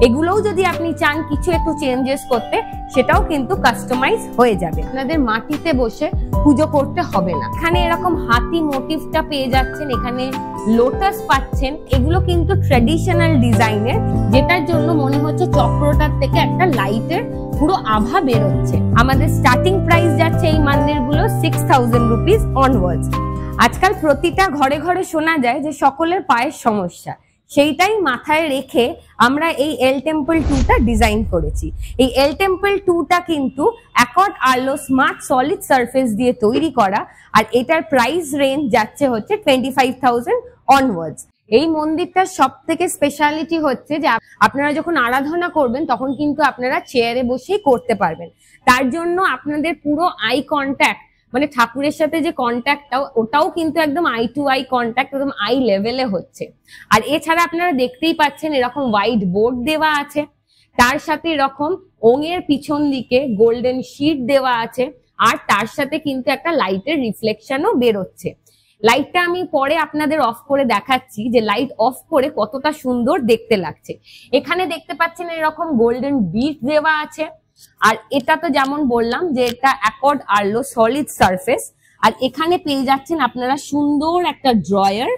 এগুলোও যদি আপনি চান কিছু একটু চেঞ্জেস করতে, সেটাও কিন্তু কাস্টমাইজ হয়ে যাবে। আপনাদের মাটিতে বসে পুজো করতে হবে না। এখানে এরকম হাতি মোটিভটা পেয়ে যাচ্ছেন, এখানে লোটাস পাচ্ছেন। এগুলো কিন্তু ট্র্যাডিশনাল ডিজাইনের, যেটার জন্য মনে হচ্ছে চক্রটার থেকে একটা লাইটের পুরো আভা বেরোচ্ছে। আমাদের স্টার্টিং প্রাইস যাচ্ছে এই মন্দিরগুলো 6000 রুপিস অনওয়ার্ডস। আজকাল প্রতিটা ঘরে ঘরে শোনা যায় যে সকলের পায়ের সমস্যা, সেইটাই মাথায় রেখে আমরা এই এল টেম্পল 2টা ডিজাইন করেছি। এই এল টেম্পল 2টা কিন্তু accord Arlo smart solid surface দিয়ে তৈরি করা, আর এটার প্রাইস রেঞ্জ যাচ্ছে হচ্ছে 25,000 অনওয়ার্ডস। এই মন্দিরটার সব থেকে স্পেশালিটি হচ্ছে যে আপনারা যখন আরাধনা করবেন তখন কিন্তু আপনারা চেয়ারে বসেই করতে পারবেন। তার জন্য আপনাদের পুরো আই কন্ট্যাক্ট, মানে ঠাকুরের সাথে যে কন্ট্যাক্টটা, ওটাও কিন্তু একদম আই টু আই কন্ট্যাক্ট, একদম আই লেভেলে হচ্ছে। আর এছাড়া আপনারা দেখতেই পাচ্ছেন এরকম হোয়াইট বোর্ড দেওয়া আছে, তার সাথে এরকম ওঙের পিছন দিকে গোল্ডেন শিট দেওয়া আছে, আর তার সাথে কিন্তু একটা লাইটের রিফ্লেকশনও বেরোচ্ছে। লাইটটা আমি পরে আপনাদের অফ করে দেখাচ্ছি যে লাইট অফ করে কতটা সুন্দর দেখতে লাগছে। এখানে দেখতে পাচ্ছেন এরকম গোল্ডেন বিট দেওয়া আছে, আর এটা তো যেমন বললাম যে এটা অ্যাকর্ড আর্লো সলিড সারফেস। আর এখানে পেয়ে যাচ্ছেন আপনারা সুন্দর একটা ড্রয়ার,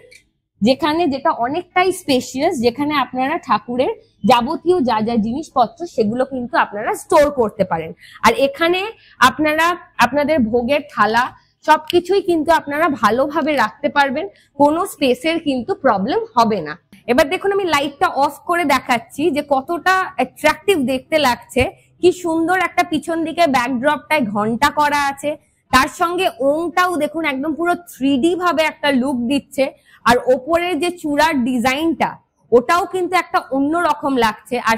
যেটা অনেকটাই স্পেশিয়াস, যেখানে আপনারা ঠাকুরের যাবতীয় যা যা জিনিসপত্র সেগুলো কিন্তু আপনারা স্টোর করতে পারেন। আর এখানে আপনারা আপনাদের ভোগের থালা সবকিছুই কিন্তু আপনারা ভালোভাবে রাখতে পারবেন, কোনো স্পেসের কিন্তু প্রবলেম হবে না। এবার দেখুন আমি লাইটটা অফ করে দেখাচ্ছি যে কতটা অ্যাট্রাকটিভ দেখতে লাগছে। কি সুন্দর একটা পিছন দিকে ব্যাকড্রপটায় ঘন্টা করা আছে, তার সঙ্গে ওংটাও দেখুন একদম পুরো 3D ভাবে একটা লুক দিচ্ছে। আর ওপরের যে চূড়ার ডিজাইনটা, ওটাও কিন্তু একটা অন্যরকম লাগছে। আর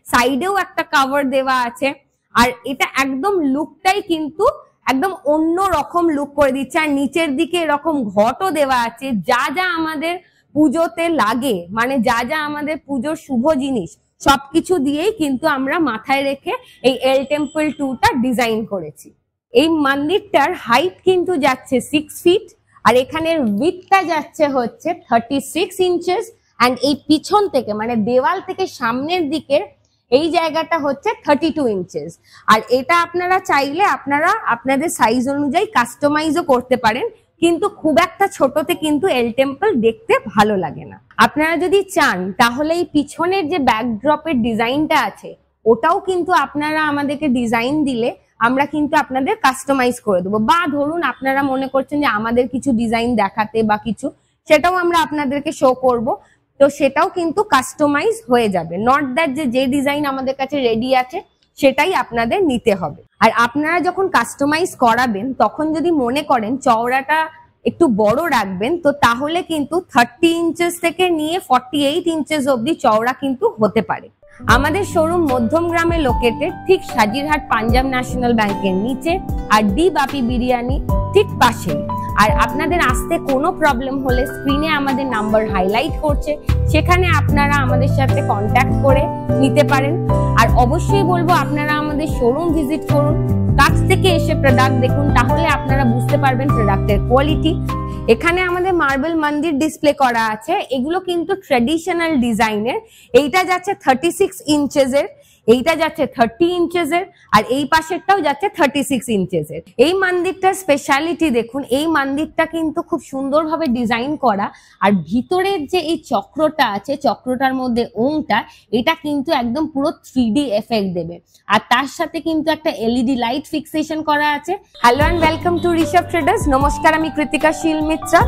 সাইডেও একটা কভার দেওয়া আছে, আর এটা একদম লুকটাই কিন্তু একদম অন্য রকম লুক করে দিচ্ছে। আর নিচের দিকে এরকম ঘটও দেওয়া আছে, যা যা আমাদের পুজোতে লাগে, মানে যা যা আমাদের পুজোর শুভ জিনিস সবকিছু দিয়েই কিন্তু আমরা মাথায় রেখে এই এল টেম্পল 2টা ডিজাইন করেছি। এই মন্দিরটার হাইট কিন্তু যাচ্ছে 6 ফিট, আর এখানের উইডথটা যাচ্ছে হচ্ছে 36 ইঞ্চেস। অ্যান্ড এই পিছন থেকে মানে দেওয়াল থেকে সামনের দিকের এই জায়গাটা হচ্ছে 32 ইঞ্চেস। আর এটা আপনারা চাইলে আপনারা আপনাদের সাইজ অনুযায়ী কাস্টমাইজও করতে পারেন, কিন্তু খুব একটা ছোটতে কিন্তু এল টেম্পল দেখতে ভালো লাগে না। আপনারা যদি চান তাহলে এই পিছনের যে ব্যাকড্রপের ডিজাইনটা আছে, ওটাও কিন্তু আপনারা আমাদেরকে ডিজাইন দিলে আমরা কিন্তু আপনাদের কাস্টমাইজ করে দেবো। বা ধরুন আপনারা মনে করছেন যে আমাদের কিছু ডিজাইন দেখাতে বা কিছু, সেটাও আমরা আপনাদেরকে শো করব, তো সেটাও কিন্তু কাস্টমাইজ হয়ে যাবে। নট দ্যাট যে ডিজাইন আমাদের কাছে রেডি আছে সেটাই আপনাদের নিতে হবে। আর আপনারা যখন কাস্টমাইজ করাবেন তখন যদি মনে করেন চওড়াটা একটু বড় রাখবেন, তো তাহলে কিন্তু 30 ইঞ্চেস থেকে নিয়ে 48 ইঞ্চেস অব্দি চওড়া কিন্তু হতে পারে। আমাদের শোরুম মধ্যমগ্রামে লোকেটেড, ঠিক সাজিরহাট পাঞ্জাব ন্যাশনাল ব্যাংকের নিচে, আর ডি বাপি বিরিয়ানি ঠিক পাশেই। আর আপনাদের আসতে কোনো প্রবলেম হলে স্ক্রিনে আমাদের নাম্বার হাইলাইট করছে, সেখানে আপনারা আমাদের সাথে কন্ট্যাক্ট করে নিতে পারেন। আর অবশ্যই বলবো আপনারা আমাদের শোরুম ভিজিট করুন, কাছ থেকে এসে প্রোডাক্ট দেখুন, তাহলে আপনারা বুঝতে পারবেন প্রোডাক্টের কোয়ালিটি। এখানে আমাদের মার্বেল মন্দির ডিসপ্লে করা আছে, এগুলো কিন্তু ট্র্যাডিশনাল ডিজাইনের। এইটা যাচ্ছে 36 ইঞ্চেসের, এইটা যাচ্ছে 30 ইঞ্চেসের, আর এই পাশেরটাও যাচ্ছে 36 ইঞ্চেসের। এই মন্দিরটার স্পেশালিটি দেখুন, এই মন্দিরটা কিন্তু খুব সুন্দরভাবে ডিজাইন করা, আর ভিতরের যে এই চক্রটা আছে, চক্রটার মধ্যে ওংটা, এটা কিন্তু একদম পুরো 3D এফেক্ট দেবে। আর তার সাথে কিন্তু একটা এলইডি লাইট ফিক্সেশন করা আছে। Hello and welcome to Rishabh traders. নমস্কার, আমি কৃতিকা শীল মিত্রা।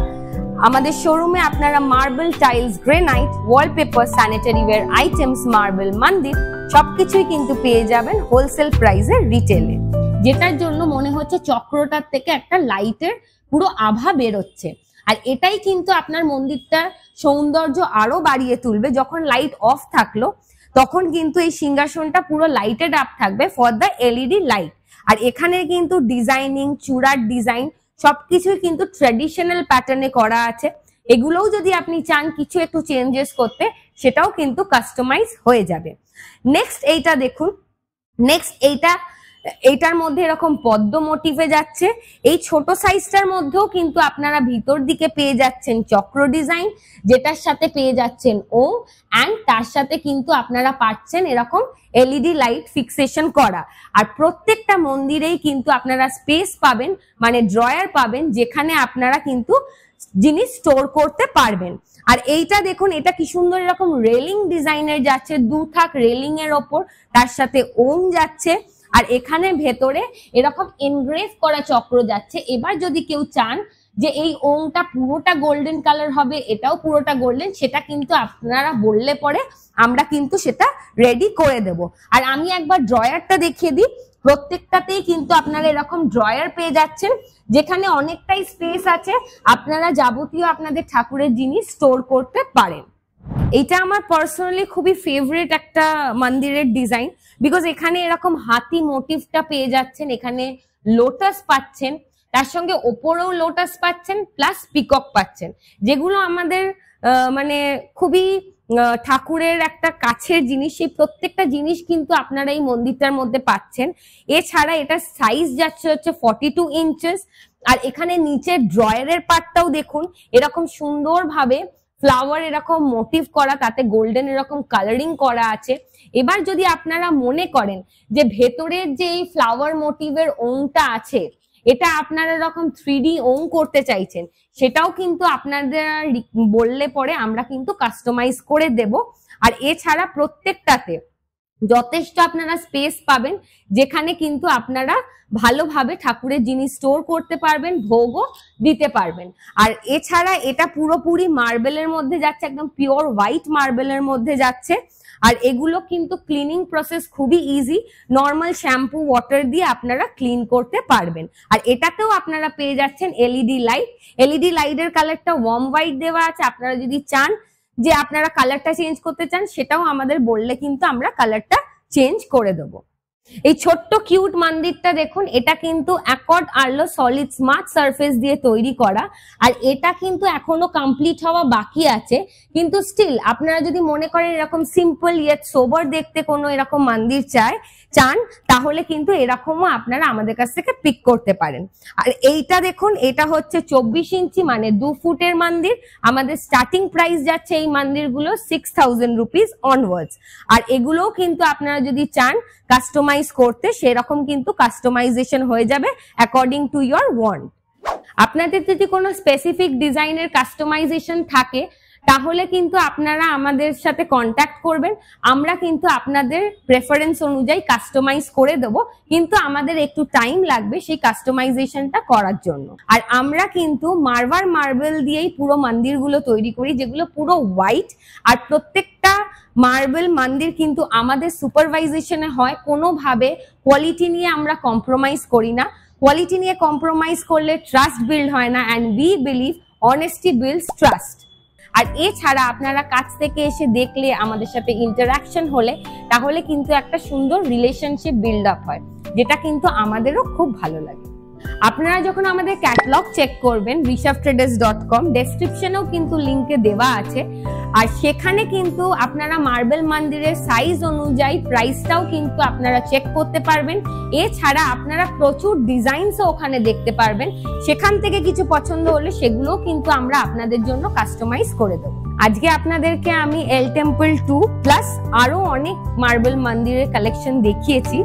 আমাদের শোরুমে আপনারা marble, tiles, granite, wallpaper, sanitary wire items, marble মন্দির সবকিছুই কিন্তু পেয়ে যাবেন হোলসেল প্রাইসে রিটেলে, যেটার জন্য মনে হচ্ছে চক্রটার থেকে একটা লাইটের পুরো আভা বেরোচ্ছে। আর এটাই কিন্তু আপনার মন্দিরটার সৌন্দর্য আরো বাড়িয়ে তুলবে। যখন লাইট অফ থাকলো তখন কিন্তু এই সিংহাসনটা পুরো লাইটেড আপ থাকবে ফর দ্য এলইডি লাইট। আর এখানে কিন্তু ডিজাইনিং, চূড়ার ডিজাইন সবকিছুই কিন্তু ট্র্যাডিশনাল প্যাটার্নে করা আছে। এগুলোও যদি আপনি চান কিছু একটু চেঞ্জেস করতে, সেটাও কিন্তু কাস্টমাইজ হয়ে যাবে। নেক্সট এইটা দেখুন, নেক্সট এইটা এইটার মধ্যে এরকম পদ্ম মোটিভে যাচ্ছে। এই ছোট সাইজটার মধ্যেও কিন্তু আপনারা ভিতর দিকে পেয়ে যাচ্ছেন চক্র ডিজাইন, যেটার সাথে পেয়ে যাচ্ছেন ওম, অ্যান্ড তার সাথে কিন্তু আপনারা পাচ্ছেন এরকম এলইডি লাইট ফিক্সেশন করা। আর প্রত্যেকটা মন্দিরেই কিন্তু আপনারা স্পেস পাবেন, মানে ড্রয়ার পাবেন, যেখানে আপনারা কিন্তু জিনিস স্টোর করতে পারবেন। আর এইটা দেখুন, এটা কি সুন্দর এরকম রেলিং ডিজাইনের যাচ্ছে, 2 থাক রেলিং এর ওপর, তার সাথে ওম যাচ্ছে। আর এখানে ভেতরে এরকম এনগ্রেভ করা চক্র যাচ্ছে। এবার যদি কেউ চান যে এই ওমটা পুরোটা গোল্ডেন কালার হবে, এটাও পুরোটা গোল্ডেন, সেটা কিন্তু আপনারা বললে পরে আমরা কিন্তু সেটা রেডি করে দেব। আর আমি একবার ড্রয়ারটা দেখিয়ে দিই। প্রত্যেকটাতেই কিন্তু আপনারা এরকম ড্রয়ার পেয়ে যাচ্ছেন, যেখানে অনেকটাই স্পেস আছে, আপনারা যাবতীয় আপনাদের ঠাকুরের জিনিস স্টোর করতে পারেন। এটা আমার পার্সোনালি খুবই ফেভারিট একটা মন্দিরের ডিজাইন, বিকজ এখানে এরকম হাতি মোটিভটা পেয়ে যাচ্ছেন, এখানে লোটাস পাচ্ছেন, তার সঙ্গে ওপরেও লোটাস পাচ্ছেন, প্লাস পিকক পাচ্ছেন, যেগুলো আমাদের মানে খুবই ঠাকুরের একটা কাছের জিনিস। সেই প্রত্যেকটা জিনিস কিন্তু আপনারা এই মন্দিরটার মধ্যে পাচ্ছেন। এছাড়া এটা সাইজ যাচ্ছে হচ্ছে 42 ইঞ্চেস। আর এখানে নিচে ড্রয়ারের পার্টটাও দেখুন, এরকম সুন্দরভাবে ফ্লাওয়ার এরকম মোটিভ করা, তাতে গোল্ডেন এরকম কালারিং করা আছে। এবার যদি আপনারা মনে করেন যে ভেতরের যে এই ফ্লাওয়ার মোটিভের ওমটা আছে, এটা আপনারা এরকম 3D ওম করতে চাইছেন, সেটাও কিন্তু আপনাদের বললে পরে আমরা কিন্তু কাস্টমাইজ করে দেব। আর এছাড়া প্রত্যেকটাতে যথেষ্ট আপনারা স্পেস পাবেন, যেখানে কিন্তু আপনারা ভালোভাবে ঠাকুরের জিনিস স্টোর করতে পারবেন, ভোগও দিতে পারবেন। আর এছাড়া এটা পুরোপুরি মার্বেলের মধ্যে যাচ্ছে, একদম পিওর হোয়াইট মার্বেলের মধ্যে যাচ্ছে। আর এগুলো কিন্তু ক্লিনিং প্রসেস খুবই ইজি, নর্মাল শ্যাম্পু ওয়াটার দিয়ে আপনারা ক্লিন করতে পারবেন। আর এটাতেও আপনারা পেয়ে যাচ্ছেন এলইডি লাইট। এলইডি লাইটের কালারটা ওয়ার্ম হোয়াইট দেওয়া আছে। আপনারা যদি চান যে আপনারা কালারটা চেঞ্জ করতে চান, সেটাও আমাদের বললে কিন্তু আমরা কালারটা চেঞ্জ করে দেবো। এই ছোট্ট কিউট মন্দিরটা দেখুন, এটা কিন্তু accord Arlo solid smart surface দিয়ে তৈরি করা। আর এটা কিন্তু এখনো কমপ্লিট হওয়া বাকি আছে, কিন্তু স্টিল আপনারা যদি মনে করেন এরকম সিম্পল ইয়েট সোবার দেখতে কোনো এরকম মন্দির চান, তাহলে কিন্তু এরকমও আপনারা আমাদের কাছ থেকে পিক করতে পারেন। আর এইটা দেখুন, এটা হচ্ছে 24 ইঞ্চি, মানে 2 ফুটের মন্দির। আমাদের স্টার্টিং প্রাইস যাচ্ছে এই মন্দিরগুলো 6000 রুপিস অনওয়ার্ডস। আর এগুলোও কিন্তু আপনারা যদি চান কাস্টমাইজ করতে, সেরকম কিন্তু কাস্টমাইজেশন হয়ে যাবে অ্যাকর্ডিং টু ইয়োর ওয়ান্ট। আপনাদের যদি কোনো স্পেসিফিক ডিজাইনের কাস্টমাইজেশন থাকে, তাহলে কিন্তু আপনারা আমাদের সাথে কন্ট্যাক্ট করবেন। আমরা কিন্তু আপনাদের প্রেফারেন্স অনুযায়ী কাস্টমাইজ করে দেব, কিন্তু আমাদের একটু টাইম লাগবে সেই কাস্টমাইজেশনটা করার জন্য। আর আমরা কিন্তু মার্বার মার্বেল দিয়েই পুরো মন্দিরগুলো তৈরি করি, যেগুলো পুরো হোয়াইট। আর প্রত্যেকটা মার্বেল মন্দির কিন্তু আমাদের সুপারভাইজেশনে হয়, কোনোভাবে কোয়ালিটি নিয়ে আমরা কম্প্রোমাইজ করি না। কোয়ালিটি নিয়ে কম্প্রোমাইজ করলে ট্রাস্ট বিল্ড হয় না, and we believe honesty builds trust. আর এছাড়া আপনারা কাছ থেকে এসে দেখলে, আমাদের সাথে ইন্টারাকশন হলে, তাহলে কিন্তু একটা সুন্দর রিলেশনশিপ বিল্ড আপ হয়, যেটা কিন্তু আমাদেরও খুব ভালো লাগে। আপনারা যখন আমাদের ক্যাটালগ চেক করবেন rishabtraders.com, ডেসক্রিপশনেও কিন্তু লিংকে দেওয়া আছে। আর সেখানে কিন্তু আপনারা মার্বেল মন্দিরের সাইজ অনুযায়ী প্রাইসটাও কিন্তু আপনারা চেক করতে পারবেন। এছাড়া আপনারা প্রচুর ডিজাইনসও ওখানে দেখতে পারবেন, সেখান থেকে কিছু পছন্দ হলে সেগুলোও কিন্তু আমরা আপনাদের জন্য কাস্টমাইজ করে দেবো। আজকে আপনাদেরকে আমি এল টেম্পল 2 প্লাস আরো অনেক মার্বেল মন্দিরের কালেকশন দেখিয়েছি।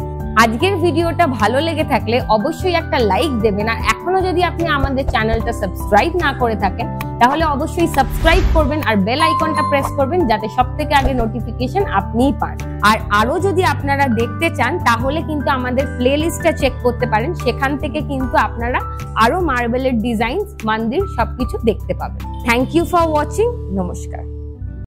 আজকের ভিডিওটা ভালো লেগে থাকলে অবশ্যই একটা লাইক দেবেন। আর এখনো যদি আপনি আমাদের চ্যানেলটা সাবস্ক্রাইব না করে থাকেন, তাহলে অবশ্যই সাবস্ক্রাইব করবেন আর বেল আইকনটা প্রেস করবেন, যাতে সবথেকে আগে নোটিফিকেশন আপনিই পান। আর আরো যদি আপনারা দেখতে চান, তাহলে কিন্তু আমাদের প্লেলিস্টটা চেক করতে পারেন, সেখান থেকে কিন্তু আপনারা আরো মার্বেলের ডিজাইন, মন্দির সবকিছু দেখতে পাবেন। Thank you for watching. নমস্কার।